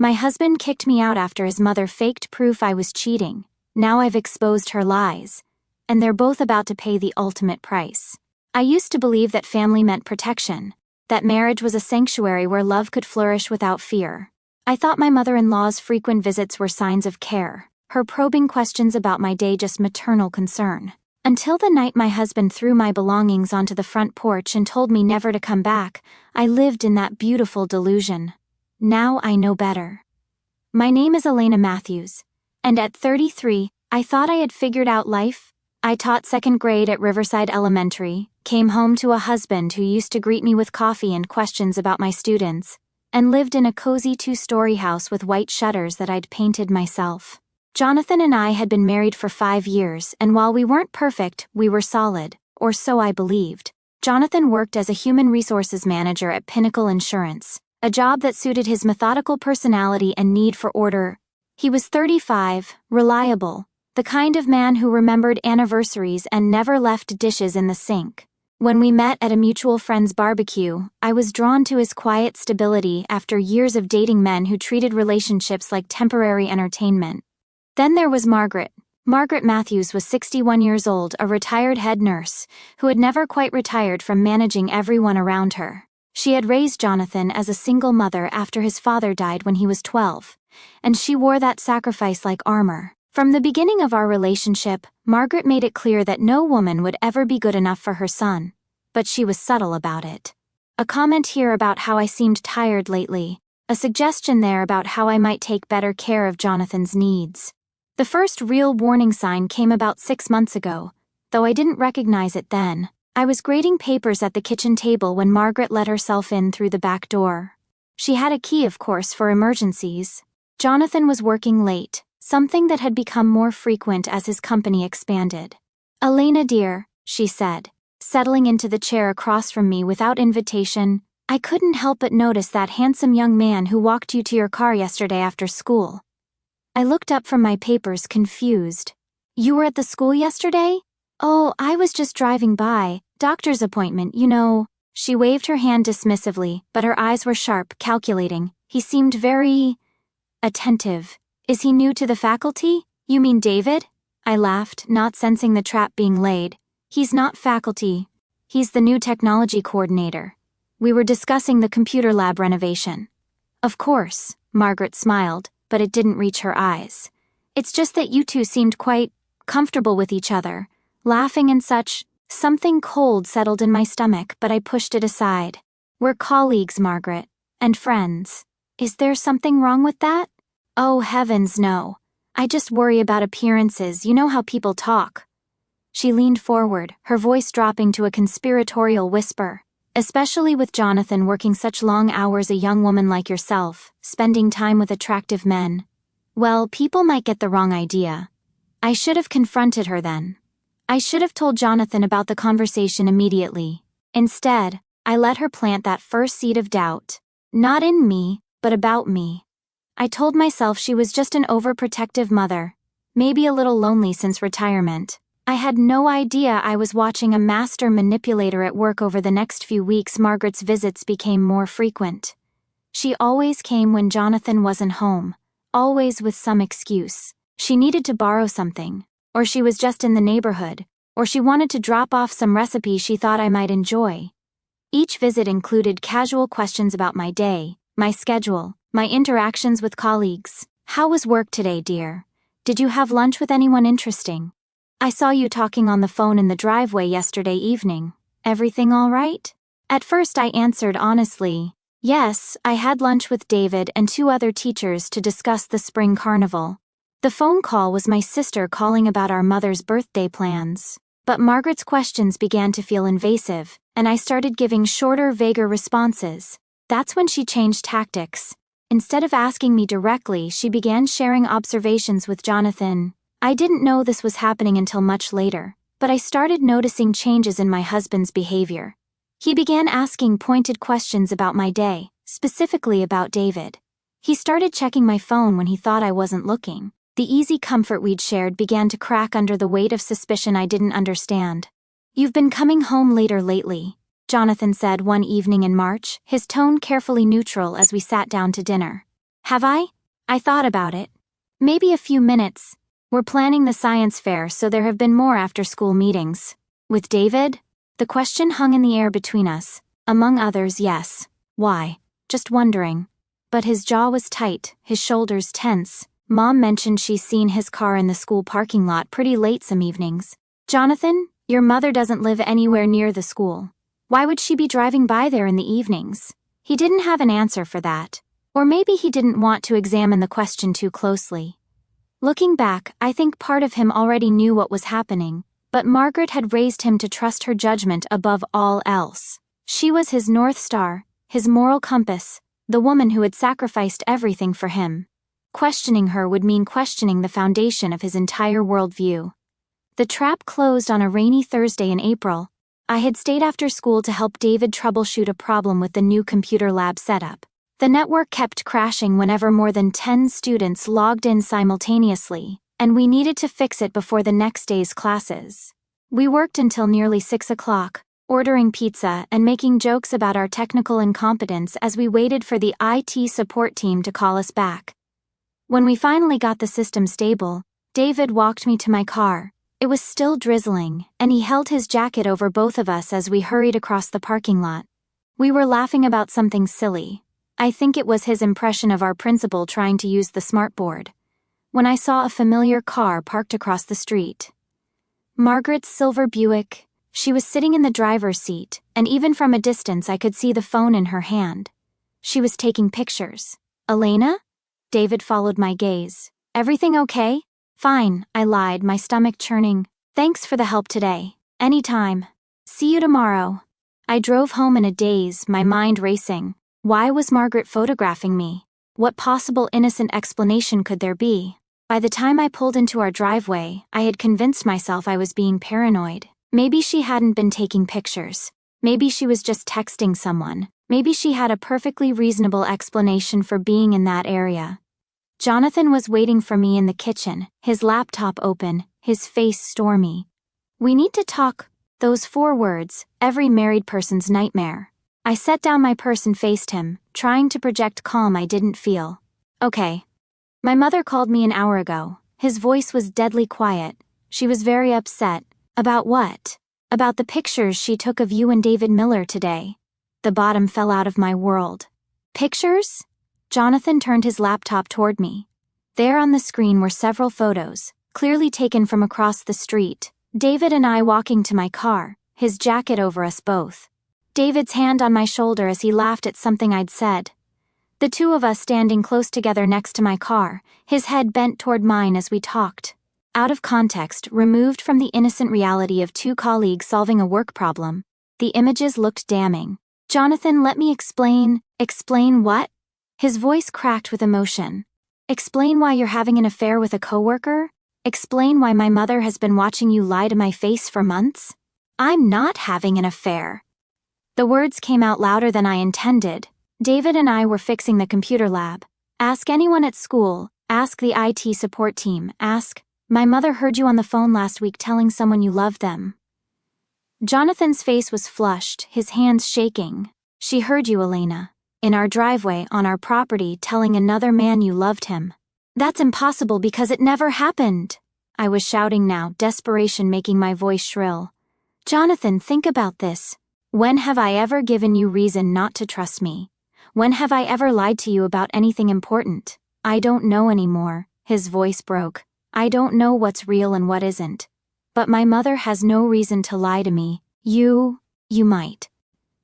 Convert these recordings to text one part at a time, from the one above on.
My husband kicked me out after his mother faked proof I was cheating. Now I've exposed her lies. And they're both about to pay the ultimate price. I used to believe that family meant protection, that marriage was a sanctuary where love could flourish without fear. I thought my mother-in-law's frequent visits were signs of care, her probing questions about my day just maternal concern. Until the night my husband threw my belongings onto the front porch and told me never to come back, I lived in that beautiful delusion. Now I know better. My name is Elena Matthews, and at 33, I thought I had figured out life. I taught second grade at Riverside Elementary, came home to a husband who used to greet me with coffee and questions about my students, and lived in a cozy 2-story house with white shutters that I'd painted myself. Jonathan and I had been married for 5 years, and while we weren't perfect, we were solid, or so I believed. Jonathan worked as a human resources manager at Pinnacle Insurance, a job that suited his methodical personality and need for order. He was 35, reliable, the kind of man who remembered anniversaries and never left dishes in the sink. When we met at a mutual friend's barbecue, I was drawn to his quiet stability after years of dating men who treated relationships like temporary entertainment. Then there was Margaret. Margaret Matthews was 61 years old, a retired head nurse, who had never quite retired from managing everyone around her. She had raised Jonathan as a single mother after his father died when he was 12, and she wore that sacrifice like armor. From the beginning of our relationship, Margaret made it clear that no woman would ever be good enough for her son, but she was subtle about it. A comment here about how I seemed tired lately, a suggestion there about how I might take better care of Jonathan's needs. The first real warning sign came about 6 months ago, though I didn't recognize it then. I was grading papers at the kitchen table when Margaret let herself in through the back door. She had a key, of course, for emergencies. Jonathan was working late, something that had become more frequent as his company expanded. "Elena dear," she said, settling into the chair across from me without invitation, "I couldn't help but notice that handsome young man who walked you to your car yesterday after school." I looked up from my papers, confused. "You were at the school yesterday?" "Oh, I was just driving by. Doctor's appointment, you know." She waved her hand dismissively, but her eyes were sharp, calculating. He seemed very attentive. "Is he new to the faculty? You mean David?" I laughed, not sensing the trap being laid. "He's not faculty. He's the new technology coordinator. We were discussing the computer lab renovation." "Of course," Margaret smiled, but it didn't reach her eyes. "It's just that you two seemed quite comfortable with each other, laughing and such." Something cold settled in my stomach, but I pushed it aside. "We're colleagues, Margaret, and friends. Is there something wrong with that?" "Oh heavens, no. I just worry about appearances. You know how people talk." She leaned forward, her voice dropping to a conspiratorial whisper. "Especially with Jonathan working such long hours, a young woman like yourself, spending time with attractive men. Well, people might get the wrong idea." I should have confronted her then. I should have told Jonathan about the conversation immediately. Instead, I let her plant that first seed of doubt. Not in me, but about me. I told myself she was just an overprotective mother, maybe a little lonely since retirement. I had no idea I was watching a master manipulator at work. Over the next few weeks, Margaret's visits became more frequent. She always came when Jonathan wasn't home, always with some excuse. She needed to borrow something, or she was just in the neighborhood, or she wanted to drop off some recipe she thought I might enjoy. Each visit included casual questions about my day, my schedule, my interactions with colleagues. "How was work today, dear? Did you have lunch with anyone interesting? I saw you talking on the phone in the driveway yesterday evening. Everything all right?" At first I answered honestly, "Yes, I had lunch with David and 2 other teachers to discuss the spring carnival." The phone call was my sister calling about our mother's birthday plans. But Margaret's questions began to feel invasive, and I started giving shorter, vaguer responses. That's when she changed tactics. Instead of asking me directly, she began sharing observations with Jonathan. I didn't know this was happening until much later, but I started noticing changes in my husband's behavior. He began asking pointed questions about my day, specifically about David. He started checking my phone when he thought I wasn't looking. The easy comfort we'd shared began to crack under the weight of suspicion I didn't understand. "You've been coming home later lately," Jonathan said one evening in March, his tone carefully neutral as we sat down to dinner. Have I? I thought about it. Maybe a few minutes. We're planning the science fair, so there have been more after-school meetings. With David? The question hung in the air between us. Among others, yes. Why? Just wondering. But his jaw was tight, his shoulders tense. Mom mentioned she's seen his car in the school parking lot pretty late some evenings. Jonathan, your mother doesn't live anywhere near the school. Why would she be driving by there in the evenings? He didn't have an answer for that. Or maybe he didn't want to examine the question too closely. Looking back, I think part of him already knew what was happening, but Margaret had raised him to trust her judgment above all else. She was his North Star, his moral compass, the woman who had sacrificed everything for him. Questioning her would mean questioning the foundation of his entire worldview. The trap closed on a rainy Thursday in April. I had stayed after school to help David troubleshoot a problem with the new computer lab setup. The network kept crashing whenever more than 10 students logged in simultaneously, and we needed to fix it before the next day's classes. We worked until nearly 6 o'clock, ordering pizza and making jokes about our technical incompetence as we waited for the IT support team to call us back. When we finally got the system stable, David walked me to my car. It was still drizzling, and he held his jacket over both of us as we hurried across the parking lot. We were laughing about something silly. I think it was his impression of our principal trying to use the smartboard. When I saw a familiar car parked across the street. Margaret's silver Buick. She was sitting in the driver's seat, and even from a distance I could see the phone in her hand. She was taking pictures. Elena? David followed my gaze. Everything okay? Fine, I lied, my stomach churning. Thanks for the help today. Anytime. See you tomorrow. I drove home in a daze, my mind racing. Why was Margaret photographing me? What possible innocent explanation could there be? By the time I pulled into our driveway, I had convinced myself I was being paranoid. Maybe she hadn't been taking pictures. Maybe she was just texting someone. Maybe she had a perfectly reasonable explanation for being in that area. Jonathan was waiting for me in the kitchen, his laptop open, his face stormy. We need to talk. Those 4 words, every married person's nightmare. I set down my purse and faced him, trying to project calm I didn't feel. Okay. My mother called me an hour ago. His voice was deadly quiet. She was very upset. About what? About the pictures she took of you and David Miller today. The bottom fell out of my world. Pictures? Jonathan turned his laptop toward me. There on the screen were several photos, clearly taken from across the street. David and I walking to my car, his jacket over us both. David's hand on my shoulder as he laughed at something I'd said. The two of us standing close together next to my car, his head bent toward mine as we talked. Out of context, removed from the innocent reality of 2 colleagues solving a work problem, the images looked damning. Jonathan, let me explain. Explain what? His voice cracked with emotion. Explain why you're having an affair with a coworker? Explain why my mother has been watching you lie to my face for months? I'm not having an affair. The words came out louder than I intended. David and I were fixing the computer lab. Ask anyone at school. Ask the IT support team. Ask, my mother heard you on the phone last week telling someone you loved them. Jonathan's face was flushed, his hands shaking. She heard you, Elena. In our driveway, on our property, telling another man you loved him. That's impossible because it never happened. I was shouting now, desperation making my voice shrill. Jonathan, think about this. When have I ever given you reason not to trust me? When have I ever lied to you about anything important? I don't know anymore. His voice broke. I don't know what's real and what isn't. But my mother has no reason to lie to me. You might.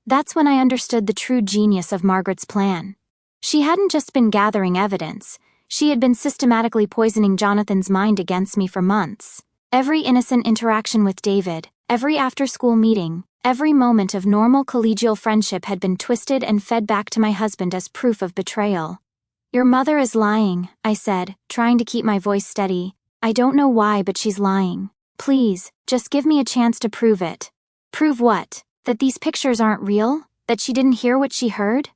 That's when I understood the true genius of Margaret's plan. She hadn't just been gathering evidence. She had been systematically poisoning Jonathan's mind against me for months. Every innocent interaction with David, every after-school meeting, every moment of normal collegial friendship had been twisted and fed back to my husband as proof of betrayal. Your mother is lying, I said, trying to keep my voice steady. I don't know why, but she's lying. Please, just give me a chance to prove it. Prove what? That these pictures aren't real? That she didn't hear what she heard?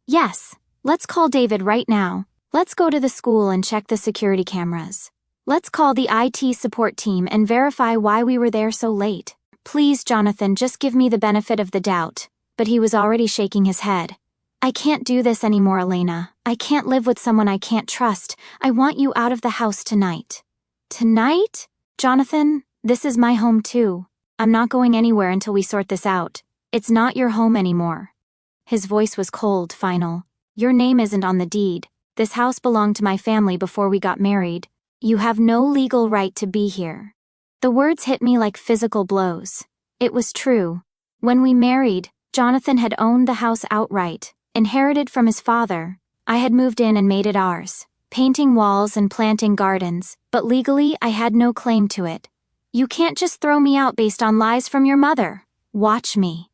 Yes. Let's call David right now. Let's go to the school and check the security cameras. Let's call the IT support team and verify why we were there so late. Please, Jonathan, just give me the benefit of the doubt. But he was already shaking his head. I can't do this anymore, Elena. I can't live with someone I can't trust. I want you out of the house tonight. Tonight? Jonathan, this is my home too. I'm not going anywhere until we sort this out. It's not your home anymore. His voice was cold, final. Your name isn't on the deed. This house belonged to my family before we got married. You have no legal right to be here. The words hit me like physical blows. It was true. When we married, Jonathan had owned the house outright, inherited from his father. I had moved in and made it ours, painting walls and planting gardens, but legally I had no claim to it. You can't just throw me out based on lies from your mother. Watch me.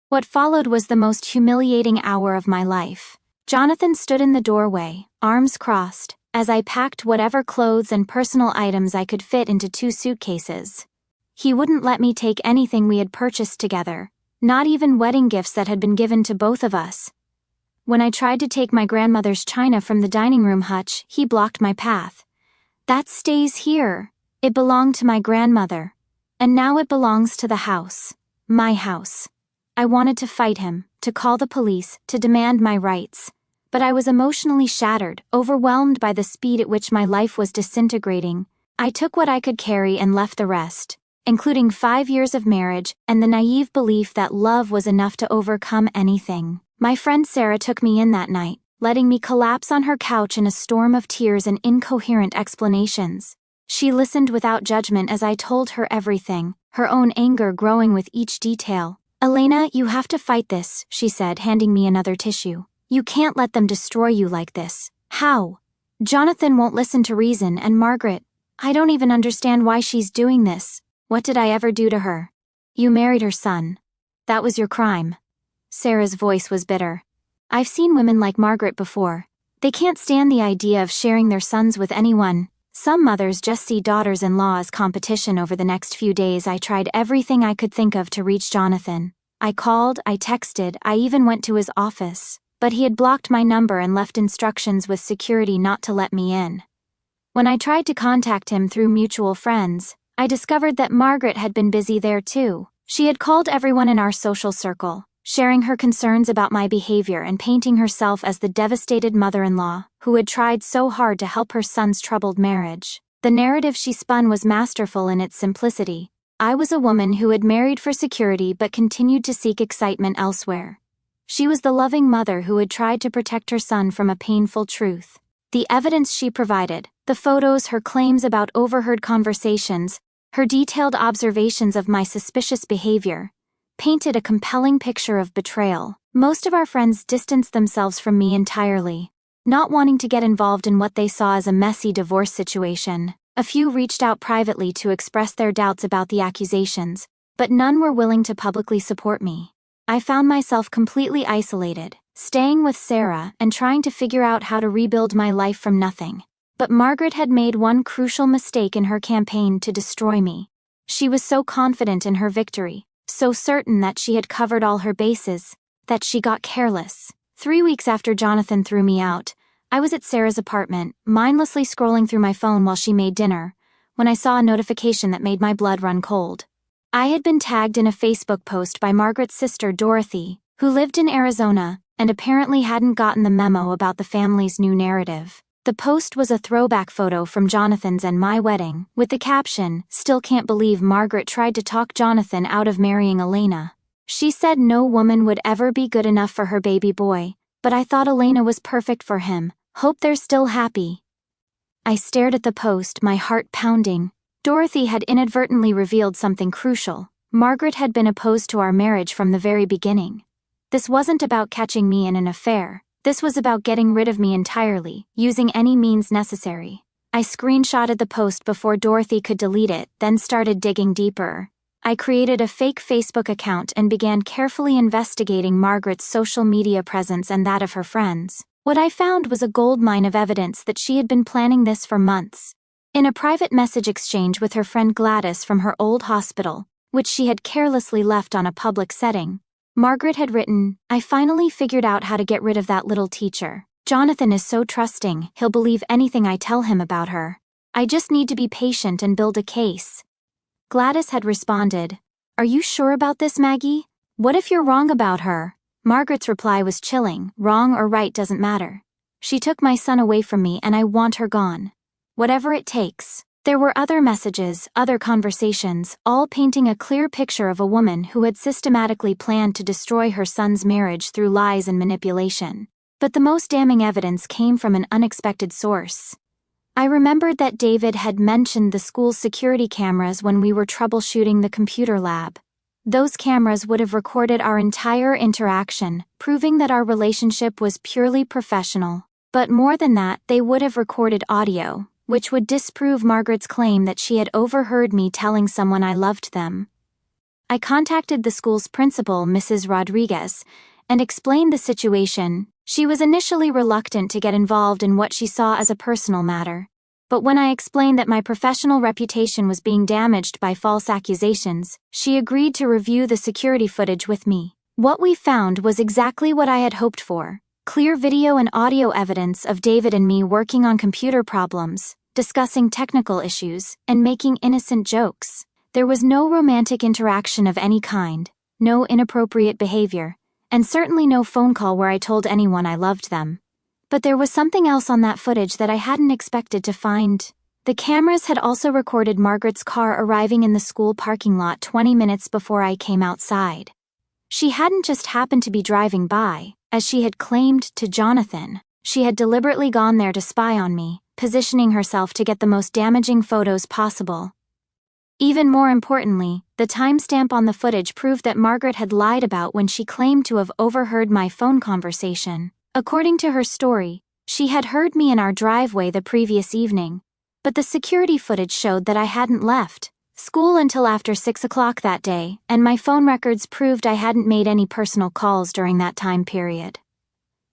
What followed was the most humiliating hour of my life. Jonathan stood in the doorway, arms crossed, as I packed whatever clothes and personal items I could fit into 2 suitcases. He wouldn't let me take anything we had purchased together, not even wedding gifts that had been given to both of us. When I tried to take my grandmother's china from the dining room hutch, he blocked my path. That stays here. It belonged to my grandmother. And now it belongs to the house. My house. I wanted to fight him, to call the police, to demand my rights. But I was emotionally shattered, overwhelmed by the speed at which my life was disintegrating. I took what I could carry and left the rest, including 5 years of marriage and the naive belief that love was enough to overcome anything. My friend Sarah took me in that night, letting me collapse on her couch in a storm of tears and incoherent explanations. She listened without judgment as I told her everything, her own anger growing with each detail. Elena, you have to fight this, she said, handing me another tissue. You can't let them destroy you like this. How? Jonathan won't listen to reason, and Margaret, I don't even understand why she's doing this. What did I ever do to her? You married her son. That was your crime. Sarah's voice was bitter. I've seen women like Margaret before. They can't stand the idea of sharing their sons with anyone. Some mothers just see daughters-in-law as competition. Over the next few days I tried everything I could think of to reach Jonathan. I called, I texted, I even went to his office. But he had blocked my number and left instructions with security not to let me in. When I tried to contact him through mutual friends, I discovered that Margaret had been busy there too. She had called everyone in our social circle, sharing her concerns about my behavior and painting herself as the devastated mother-in-law who had tried so hard to help her son's troubled marriage. The narrative she spun was masterful in its simplicity. I was a woman who had married for security but continued to seek excitement elsewhere. She was the loving mother who had tried to protect her son from a painful truth. The evidence she provided, the photos, her claims about overheard conversations, her detailed observations of my suspicious behavior, painted a compelling picture of betrayal. Most of our friends distanced themselves from me entirely, not wanting to get involved in what they saw as a messy divorce situation. A few reached out privately to express their doubts about the accusations, but none were willing to publicly support me. I found myself completely isolated, staying with Sarah and trying to figure out how to rebuild my life from nothing. But Margaret had made one crucial mistake in her campaign to destroy me. She was so confident in her victory, so certain that she had covered all her bases, that she got careless. 3 weeks after Jonathan threw me out, I was at Sarah's apartment, mindlessly scrolling through my phone while she made dinner, when I saw a notification that made my blood run cold. I had been tagged in a Facebook post by Margaret's sister Dorothy, who lived in Arizona, and apparently hadn't gotten the memo about the family's new narrative. The post was a throwback photo from Jonathan's and my wedding, with the caption, "Still can't believe Margaret tried to talk Jonathan out of marrying Elena. She said no woman would ever be good enough for her baby boy, but I thought Elena was perfect for him. Hope they're still happy." I stared at the post, my heart pounding. Dorothy had inadvertently revealed something crucial. Margaret had been opposed to our marriage from the very beginning. This wasn't about catching me in an affair. This was about getting rid of me entirely, using any means necessary. I screenshotted the post before Dorothy could delete it, then started digging deeper. I created a fake Facebook account and began carefully investigating Margaret's social media presence and that of her friends. What I found was a goldmine of evidence that she had been planning this for months. In a private message exchange with her friend Gladys from her old hospital, which she had carelessly left on a public setting, Margaret had written, "I finally figured out how to get rid of that little teacher. Jonathan is so trusting, he'll believe anything I tell him about her. I just need to be patient and build a case." Gladys had responded, "Are you sure about this, Maggie? What if you're wrong about her?" Margaret's reply was chilling. "Wrong or right doesn't matter. She took my son away from me and I want her gone. Whatever it takes. There were other messages, other conversations, all painting a clear picture of a woman who had systematically planned to destroy her son's marriage through lies and manipulation. But the most damning evidence came from an unexpected source. I remembered that David had mentioned the school's security cameras when we were troubleshooting the computer lab. Those cameras would have recorded our entire interaction, proving that our relationship was purely professional. But more than that, they would have recorded audio, which would disprove Margaret's claim that she had overheard me telling someone I loved them. I contacted the school's principal, Mrs. Rodriguez, and explained the situation. She was initially reluctant to get involved in what she saw as a personal matter. But when I explained that my professional reputation was being damaged by false accusations, she agreed to review the security footage with me. What we found was exactly what I had hoped for: clear video and audio evidence of David and me working on computer problems, discussing technical issues, and making innocent jokes. There was no romantic interaction of any kind, no inappropriate behavior, and certainly no phone call where I told anyone I loved them. But there was something else on that footage that I hadn't expected to find. The cameras had also recorded Margaret's car arriving in the school parking lot 20 minutes before I came outside. She hadn't just happened to be driving by, as she had claimed to Jonathan. She had deliberately gone there to spy on me, positioning herself to get the most damaging photos possible. Even more importantly, the timestamp on the footage proved that Margaret had lied about when she claimed to have overheard my phone conversation. According to her story, she had heard me in our driveway the previous evening, but the security footage showed that I hadn't left school until after 6 o'clock that day, and my phone records proved I hadn't made any personal calls during that time period.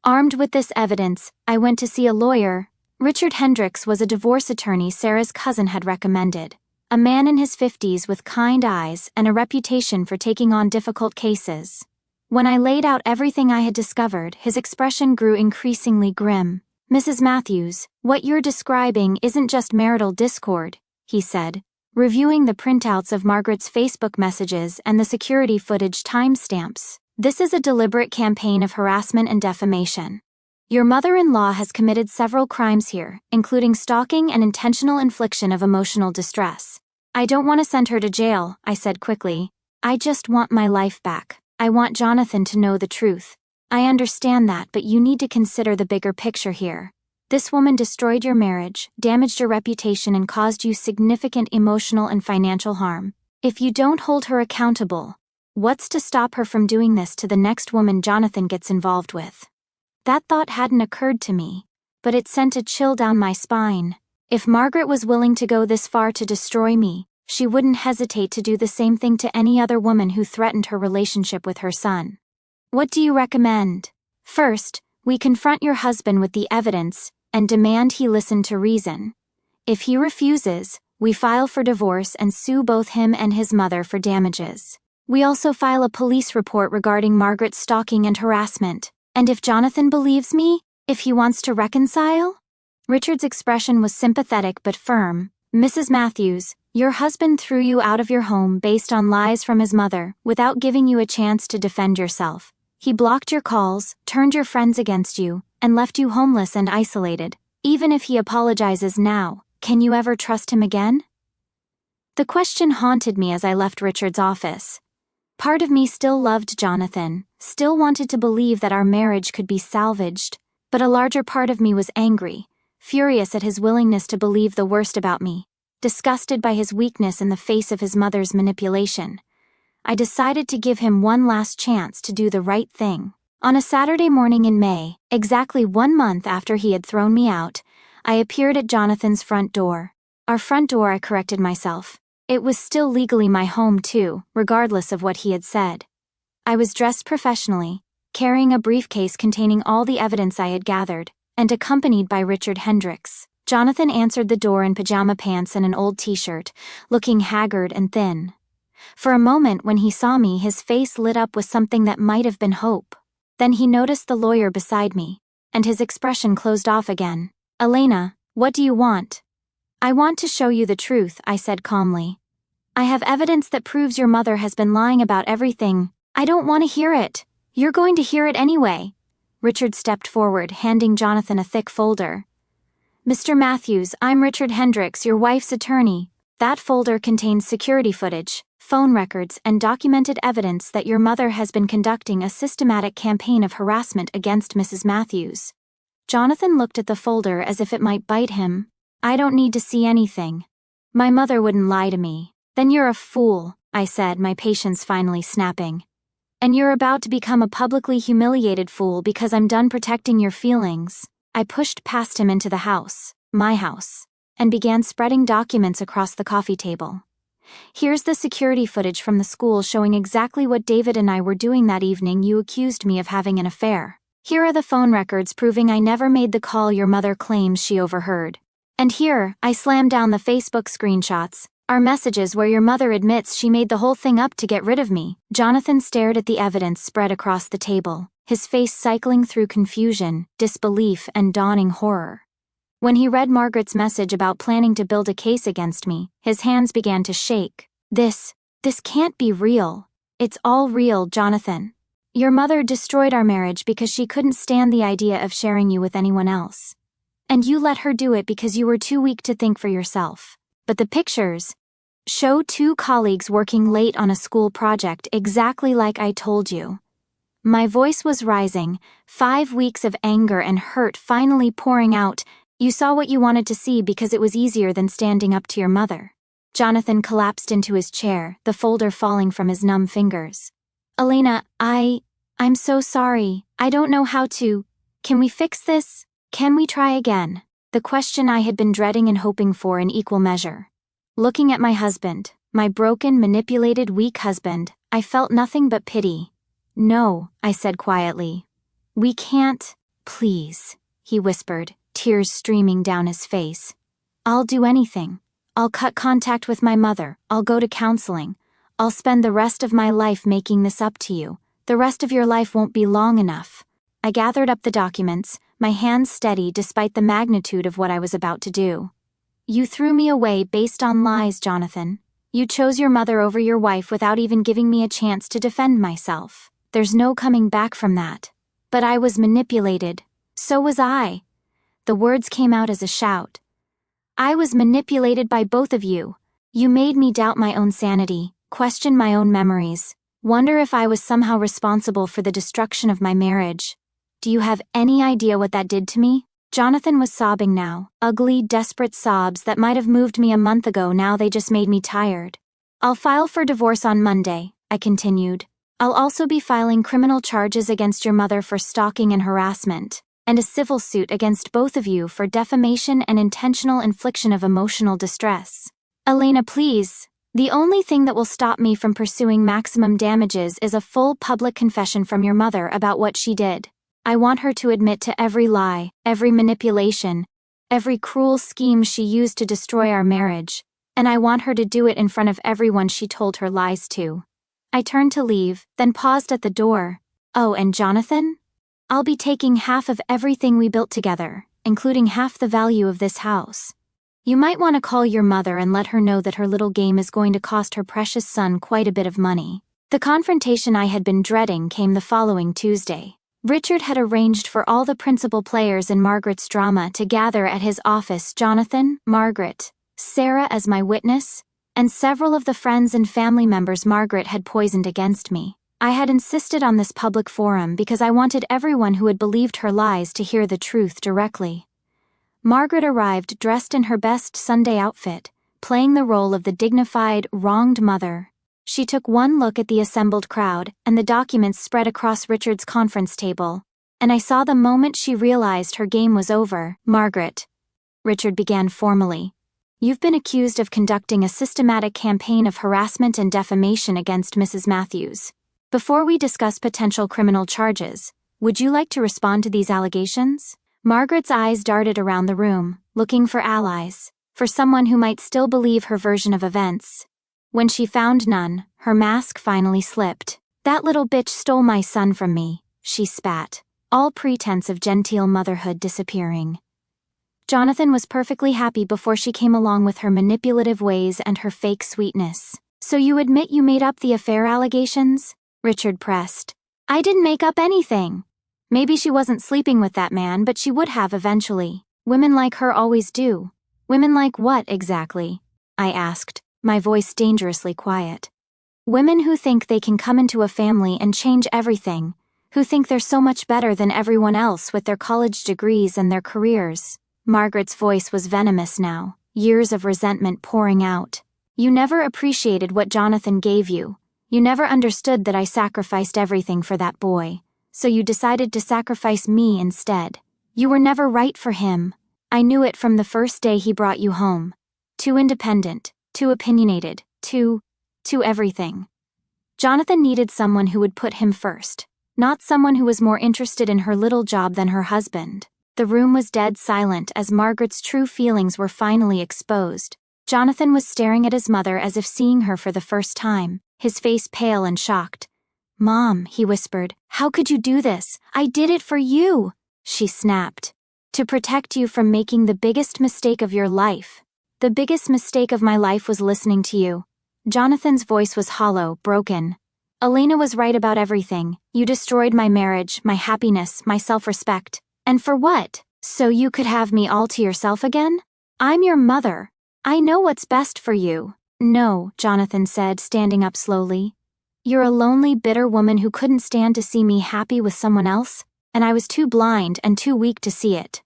Armed with this evidence, I went to see a lawyer. Richard Hendricks was a divorce attorney Sarah's cousin had recommended. A man in his 50s with kind eyes and a reputation for taking on difficult cases. When I laid out everything I had discovered, his expression grew increasingly grim. "Mrs. Matthews, what you're describing isn't just marital discord," he said, reviewing the printouts of Margaret's Facebook messages and the security footage timestamps. "This is a deliberate campaign of harassment and defamation. Your mother-in-law has committed several crimes here, including stalking and intentional infliction of emotional distress. I don't want to send her to jail," I said quickly. "I just want my life back. I want Jonathan to know the truth. I understand that, but you need to consider the bigger picture here. This woman destroyed your marriage, damaged your reputation, and caused you significant emotional and financial harm. If you don't hold her accountable, what's to stop her from doing this to the next woman Jonathan gets involved with?" That thought hadn't occurred to me, but it sent a chill down my spine. If Margaret was willing to go this far to destroy me, she wouldn't hesitate to do the same thing to any other woman who threatened her relationship with her son. "What do you recommend?" "First, we confront your husband with the evidence and demand he listen to reason. If he refuses, we file for divorce and sue both him and his mother for damages. We also file a police report regarding Margaret's stalking and harassment. And if Jonathan believes me, if he wants to reconcile?" Richard's expression was sympathetic but firm. "Mrs. Matthews, your husband threw you out of your home based on lies from his mother, without giving you a chance to defend yourself. He blocked your calls, turned your friends against you, and left you homeless and isolated. Even if he apologizes now, can you ever trust him again?" The question haunted me as I left Richard's office. Part of me still loved Jonathan, still wanted to believe that our marriage could be salvaged, but a larger part of me was angry, furious at his willingness to believe the worst about me, disgusted by his weakness in the face of his mother's manipulation. I decided to give him one last chance to do the right thing. On a Saturday morning in May, exactly 1 month after he had thrown me out, I appeared at Jonathan's front door. Our front door, I corrected myself. It was still legally my home too, regardless of what he had said. I was dressed professionally, carrying a briefcase containing all the evidence I had gathered, and accompanied by Richard Hendricks. Jonathan answered the door in pajama pants and an old t-shirt, looking haggard and thin. For a moment when he saw me, his face lit up with something that might have been hope. Then he noticed the lawyer beside me, and his expression closed off again. "Elena, what do you want?" "I want to show you the truth," I said calmly. "I have evidence that proves your mother has been lying about everything." "I don't want to hear it. You're going to hear it anyway." Richard stepped forward, handing Jonathan a thick folder. "Mr. Matthews, I'm Richard Hendricks, your wife's attorney. That folder contains security footage, phone records, and documented evidence that your mother has been conducting a systematic campaign of harassment against Mrs. Matthews." Jonathan looked at the folder as if it might bite him. "I don't need to see anything. My mother wouldn't lie to me." "Then you're a fool," I said, my patience finally snapping. "And you're about to become a publicly humiliated fool because I'm done protecting your feelings." I pushed past him into the house, my house, and began spreading documents across the coffee table. "Here's the security footage from the school showing exactly what David and I were doing that evening you accused me of having an affair. Here are the phone records proving I never made the call your mother claims she overheard. And here," I slammed down the Facebook screenshots, "are messages where your mother admits she made the whole thing up to get rid of me." Jonathan stared at the evidence spread across the table, his face cycling through confusion, disbelief, and dawning horror. When he read Margaret's message about planning to build a case against me, his hands began to shake. This can't be real. It's all real, Jonathan. Your mother destroyed our marriage because she couldn't stand the idea of sharing you with anyone else. And you let her do it because you were too weak to think for yourself. But the pictures show 2 colleagues working late on a school project exactly like I told you. My voice was rising, 5 weeks of anger and hurt finally pouring out. You saw what you wanted to see because it was easier than standing up to your mother. Jonathan collapsed into his chair, the folder falling from his numb fingers. "Elena, I'm so sorry. I don't know how to. Can we fix this? Can we try again?" The question I had been dreading and hoping for in equal measure. Looking at my husband, my broken, manipulated, weak husband, I felt nothing but pity. "No," I said quietly. "We can't." "Please," he whispered, tears streaming down his face. "I'll do anything. I'll cut contact with my mother. I'll go to counseling. I'll spend the rest of my life making this up to you. The rest of your life won't be long enough." I gathered up the documents, my hands steady despite the magnitude of what I was about to do. "You threw me away based on lies, Jonathan. You chose your mother over your wife without even giving me a chance to defend myself. There's no coming back from that. But I was manipulated. So was I." The words came out as a shout. "I was manipulated by both of you. You made me doubt my own sanity, question my own memories, wonder if I was somehow responsible for the destruction of my marriage. Do you have any idea what that did to me?" Jonathan was sobbing now, ugly, desperate sobs that might have moved me a month ago. Now they just made me tired. "I'll file for divorce on Monday," I continued. "I'll also be filing criminal charges against your mother for stalking and harassment, and a civil suit against both of you for defamation and intentional infliction of emotional distress. Elena, please. The only thing that will stop me from pursuing maximum damages is a full public confession from your mother about what she did. I want her to admit to every lie, every manipulation, every cruel scheme she used to destroy our marriage, and I want her to do it in front of everyone she told her lies to." I turned to leave, then paused at the door. "Oh, and Jonathan? I'll be taking half of everything we built together, including half the value of this house. You might want to call your mother and let her know that her little game is going to cost her precious son quite a bit of money." The confrontation I had been dreading came the following Tuesday. Richard had arranged for all the principal players in Margaret's drama to gather at his office. Jonathan, Margaret, Sarah as my witness, and several of the friends and family members Margaret had poisoned against me. I had insisted on this public forum because I wanted everyone who had believed her lies to hear the truth directly. Margaret arrived dressed in her best Sunday outfit, playing the role of the dignified, wronged mother. She took one look at the assembled crowd and the documents spread across Richard's conference table, and I saw the moment she realized her game was over. "Margaret," Richard began formally, "you've been accused of conducting a systematic campaign of harassment and defamation against Mrs. Matthews. Before we discuss potential criminal charges, would you like to respond to these allegations?" Margaret's eyes darted around the room, looking for allies, for someone who might still believe her version of events. When she found none, her mask finally slipped. "That little bitch stole my son from me," she spat, all pretense of genteel motherhood disappearing. Jonathan was perfectly happy before she came along with her manipulative ways and her fake sweetness. "So you admit you made up the affair allegations?" Richard pressed. "I didn't make up anything." Maybe she wasn't sleeping with that man, but she would have eventually. Women like her always do. Women like what exactly? I asked, my voice dangerously quiet. Women who think they can come into a family and change everything, who think they're so much better than everyone else with their college degrees and their careers. Margaret's voice was venomous now, years of resentment pouring out. You never appreciated what Jonathan gave you. You never understood that I sacrificed everything for that boy, so you decided to sacrifice me instead. You were never right for him. I knew it from the first day he brought you home. Too independent, too opinionated, too everything. Jonathan needed someone who would put him first, not someone who was more interested in her little job than her husband. The room was dead silent as Margaret's true feelings were finally exposed. Jonathan was staring at his mother as if seeing her for the first time, his face pale and shocked. "Mom," he whispered, "how could you do this? I did it for you," she snapped. "To protect you from making the biggest mistake of your life. The biggest mistake of my life was listening to you." Jonathan's voice was hollow, broken. "Elena was right about everything. You destroyed my marriage, my happiness, my self-respect. And for what? So you could have me all to yourself again? I'm your mother. I know what's best for you." "No," Jonathan said, standing up slowly. "You're a lonely, bitter woman who couldn't stand to see me happy with someone else, and I was too blind and too weak to see it."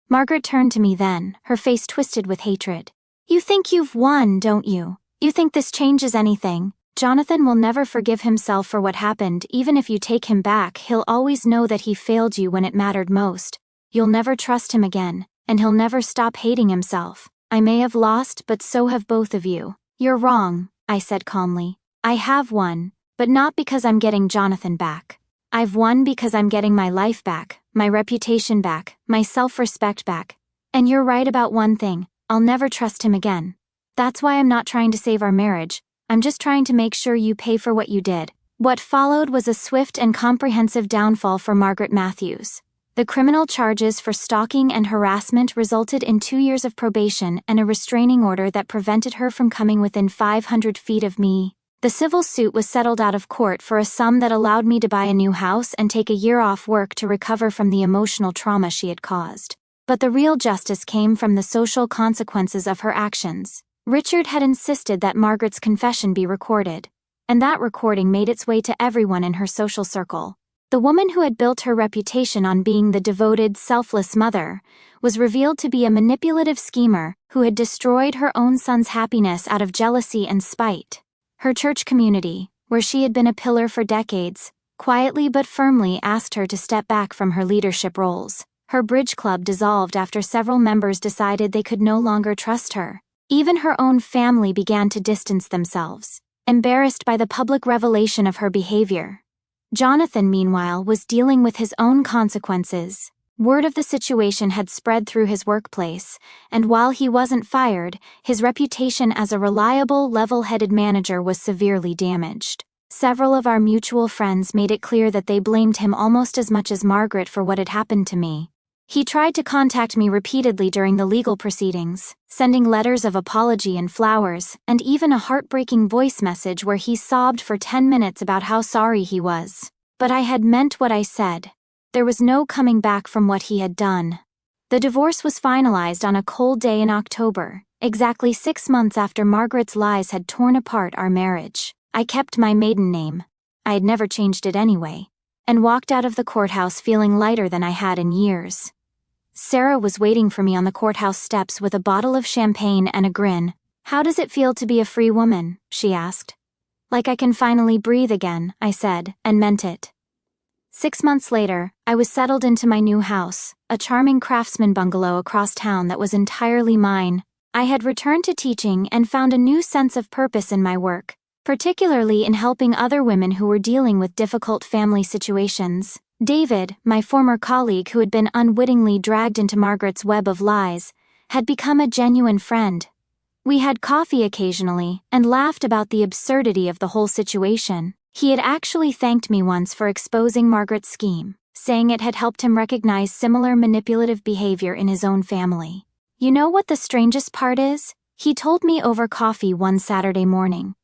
Margaret turned to me then, her face twisted with hatred. "You think you've won, don't you? You think this changes anything? Jonathan will never forgive himself for what happened. Even if you take him back, he'll always know that he failed you when it mattered most. You'll never trust him again, and he'll never stop hating himself. I may have lost, but so have both of you." "You're wrong," I said calmly. "I have won, but not because I'm getting Jonathan back. I've won because I'm getting my life back, my reputation back, my self-respect back. And you're right about one thing, I'll never trust him again. That's why I'm not trying to save our marriage. I'm just trying to make sure you pay for what you did." What followed was a swift and comprehensive downfall for Margaret Matthews. The criminal charges for stalking and harassment resulted in 2 years of probation and a restraining order that prevented her from coming within 500 feet of me. The civil suit was settled out of court for a sum that allowed me to buy a new house and take a year off work to recover from the emotional trauma she had caused. But the real justice came from the social consequences of her actions. Richard had insisted that Margaret's confession be recorded, and that recording made its way to everyone in her social circle. The woman who had built her reputation on being the devoted, selfless mother was revealed to be a manipulative schemer who had destroyed her own son's happiness out of jealousy and spite. Her church community, where she had been a pillar for decades, quietly but firmly asked her to step back from her leadership roles. Her bridge club dissolved after several members decided they could no longer trust her. Even her own family began to distance themselves, embarrassed by the public revelation of her behavior. Jonathan, meanwhile, was dealing with his own consequences. Word of the situation had spread through his workplace, and while he wasn't fired, his reputation as a reliable, level-headed manager was severely damaged. Several of our mutual friends made it clear that they blamed him almost as much as Margaret for what had happened to me. He tried to contact me repeatedly during the legal proceedings, sending letters of apology and flowers, and even a heartbreaking voice message where he sobbed for 10 minutes about how sorry he was. But I had meant what I said. There was no coming back from what he had done. The divorce was finalized on a cold day in October, exactly 6 months after Margaret's lies had torn apart our marriage. I kept my maiden name. I had never changed it anyway, and walked out of the courthouse feeling lighter than I had in years. Sarah was waiting for me on the courthouse steps with a bottle of champagne and a grin. "How does it feel to be a free woman?" she asked. "Like I can finally breathe again," I said, and meant it. 6 months later, I was settled into my new house, a charming craftsman bungalow across town that was entirely mine. I had returned to teaching and found a new sense of purpose in my work, particularly in helping other women who were dealing with difficult family situations. David, my former colleague who had been unwittingly dragged into Margaret's web of lies, had become a genuine friend. We had coffee occasionally and laughed about the absurdity of the whole situation. He had actually thanked me once for exposing Margaret's scheme, saying it had helped him recognize similar manipulative behavior in his own family. "You know what the strangest part is?" he told me over coffee one Saturday morning.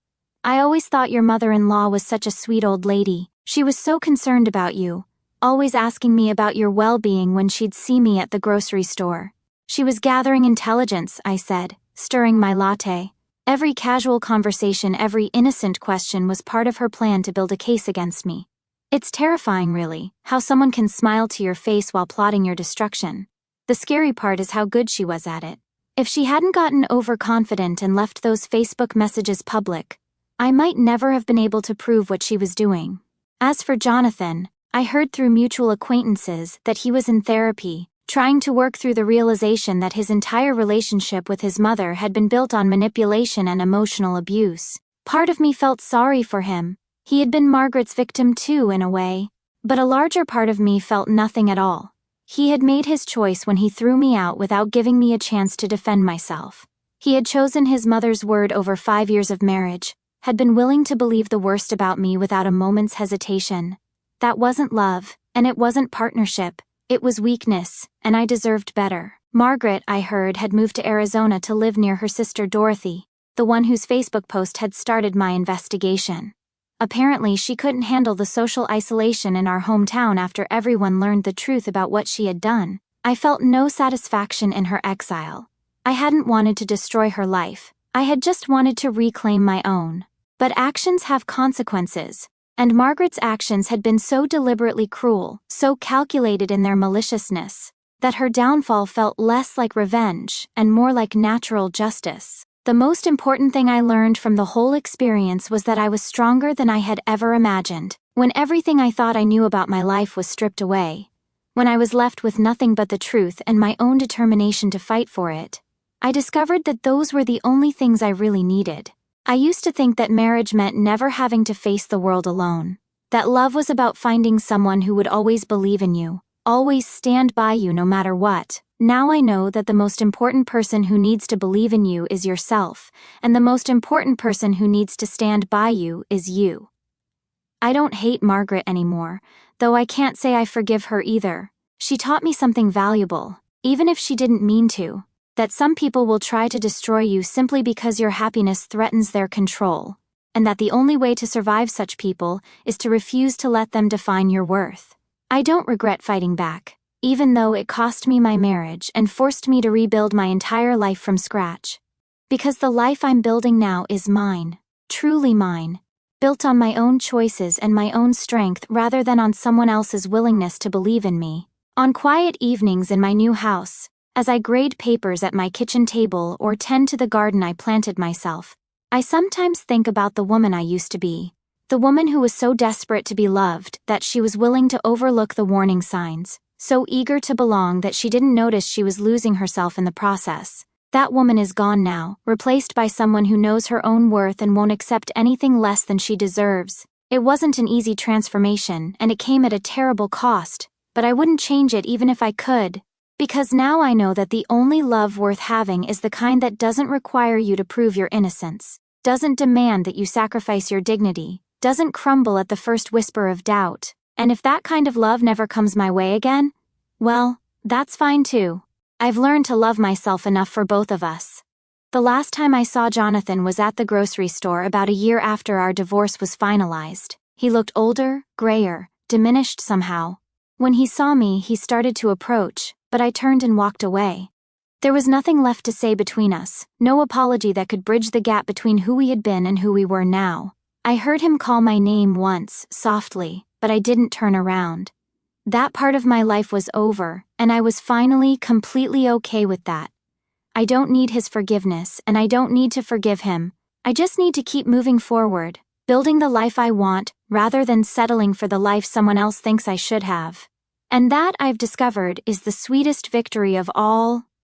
"I always thought your mother-in-law was such a sweet old lady. She was so concerned about you. always asking me about your well-being when she'd see me at the grocery store. She was gathering intelligence, I said, stirring my latte. Every casual conversation, every innocent question was part of her plan to build a case against me. It's terrifying, really, how someone can smile to your face while plotting your destruction. The scary part is how good she was at it. If she hadn't gotten overconfident and left those Facebook messages public, I might never have been able to prove what she was doing. As for Jonathan, I heard through mutual acquaintances that he was in therapy, trying to work through the realization that his entire relationship with his mother had been built on manipulation and emotional abuse. Part of me felt sorry for him. He had been Margaret's victim too, in a way. But a larger part of me felt nothing at all. He had made his choice when he threw me out without giving me a chance to defend myself. He had chosen his mother's word over 5 years of marriage, had been willing to believe the worst about me without a moment's hesitation. That wasn't love, and it wasn't partnership. It was weakness, and I deserved better. Margaret, I heard, had moved to Arizona to live near her sister Dorothy, the one whose Facebook post had started my investigation. Apparently, she couldn't handle the social isolation in our hometown after everyone learned the truth about what she had done. I felt no satisfaction in her exile. I hadn't wanted to destroy her life. I had just wanted to reclaim my own. But actions have consequences, and Margaret's actions had been so deliberately cruel, so calculated in their maliciousness, that her downfall felt less like revenge and more like natural justice. The most important thing I learned from the whole experience was that I was stronger than I had ever imagined. When everything I thought I knew about my life was stripped away, when I was left with nothing but the truth and my own determination to fight for it, I discovered that those were the only things I really needed. I used to think that marriage meant never having to face the world alone, that love was about finding someone who would always believe in you, always stand by you no matter what. Now I know that the most important person who needs to believe in you is yourself, and the most important person who needs to stand by you is you. I don't hate Margaret anymore, though I can't say I forgive her either. She taught me something valuable, even if she didn't mean to, that some people will try to destroy you simply because your happiness threatens their control, and that the only way to survive such people is to refuse to let them define your worth. I don't regret fighting back, even though it cost me my marriage and forced me to rebuild my entire life from scratch. Because the life I'm building now is mine, truly mine, built on my own choices and my own strength rather than on someone else's willingness to believe in me. On quiet evenings in my new house, as I grade papers at my kitchen table or tend to the garden I planted myself, I sometimes think about the woman I used to be. The woman who was so desperate to be loved that she was willing to overlook the warning signs, so eager to belong that she didn't notice she was losing herself in the process. That woman is gone now, replaced by someone who knows her own worth and won't accept anything less than she deserves. It wasn't an easy transformation, and it came at a terrible cost, but I wouldn't change it even if I could. Because now I know that the only love worth having is the kind that doesn't require you to prove your innocence, doesn't demand that you sacrifice your dignity, doesn't crumble at the first whisper of doubt. And if that kind of love never comes my way again, well, that's fine too. I've learned to love myself enough for both of us. The last time I saw Jonathan was at the grocery store about a year after our divorce was finalized. He looked older, grayer, diminished somehow. When he saw me, he started to approach, but I turned and walked away. There was nothing left to say between us, no apology that could bridge the gap between who we had been and who we were now. I heard him call my name once, softly, but I didn't turn around. That part of my life was over, and I was finally completely okay with that. I don't need his forgiveness, and I don't need to forgive him. I just need to keep moving forward, building the life I want, rather than settling for the life someone else thinks I should have. And that, I've discovered, is the sweetest victory of all.